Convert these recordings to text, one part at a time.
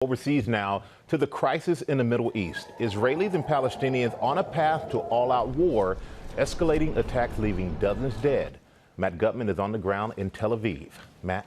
Overseas now to the crisis in the Middle East. Israelis and Palestinians on a path to all-out war, escalating attacks leaving dozens dead. Matt Gutman is on the ground in Tel Aviv. Matt.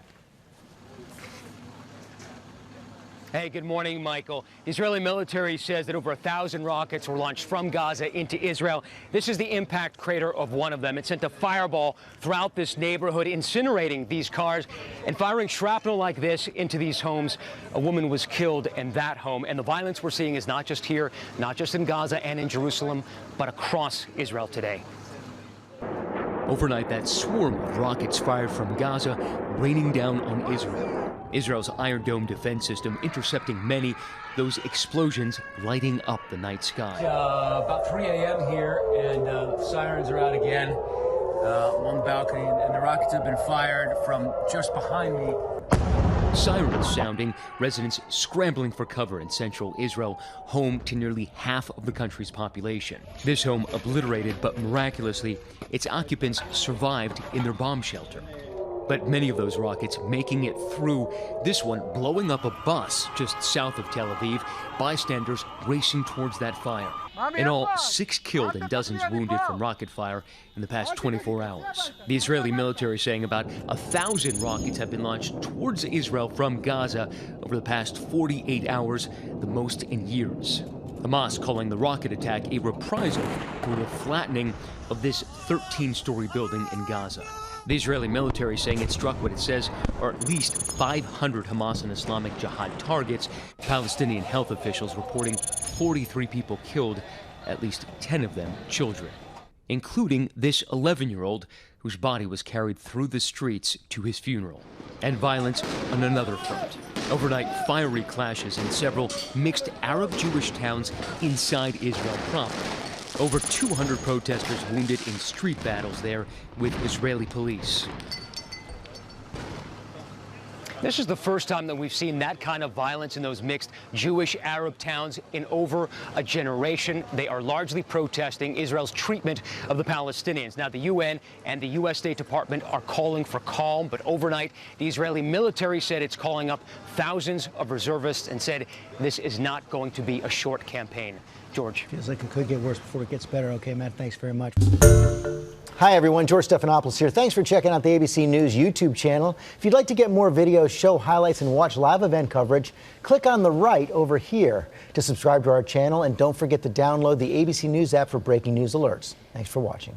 Hey, good morning, Michael. The Israeli military says that over 1,000 rockets were launched from Gaza into Israel. This is the impact crater of one of them. It sent a fireball throughout this neighborhood, incinerating these cars and firing shrapnel like this into these homes. A woman was killed in that home. And the violence we're seeing is not just here, not just in Gaza and in Jerusalem, but across Israel today. Overnight, that swarm of rockets fired from Gaza raining down on Israel. Israel's Iron Dome defense system intercepting many, those explosions lighting up the night sky. About 3 a.m. here, and sirens are out again on the balcony, and the rockets have been fired from just behind me. Sirens sounding, residents scrambling for cover in central Israel, home to nearly half of the country's population. This home obliterated, but miraculously, its occupants survived in their bomb shelter. But many of those rockets making it through, this one blowing up a bus just south of Tel Aviv, bystanders racing towards that fire. In all, 6 killed and dozens wounded from rocket fire in the past 24 hours. The Israeli military saying about 1,000 rockets have been launched towards Israel from Gaza over the past 48 hours, the most in years. Hamas calling the rocket attack a reprisal for the flattening of this 13-story building in Gaza. The Israeli military saying it struck what it says are at least 500 Hamas and Islamic Jihad targets. Palestinian health officials reporting 43 people killed, at least 10 of them children, including this 11-year-old whose body was carried through the streets to his funeral. And violence on another front. Overnight, fiery clashes in several mixed Arab-Jewish towns inside Israel proper. Over 200 protesters wounded in street battles there with Israeli police. This is the first time that we've seen that kind of violence in those mixed Jewish-Arab towns in over a generation. They are largely protesting Israel's treatment of the Palestinians. Now, the UN and the U.S. State Department are calling for calm, but overnight, the Israeli military said it's calling up thousands of reservists and said this is not going to be a short campaign. George. Feels like it could get worse before it gets better. Okay, Matt, thanks very much. Hi, everyone. George Stephanopoulos here. Thanks for checking out the ABC News YouTube channel. If you'd like to get more videos, show highlights, and watch live event coverage, click on the right over here to subscribe to our channel. And don't forget to download the ABC News app for breaking news alerts. Thanks for watching.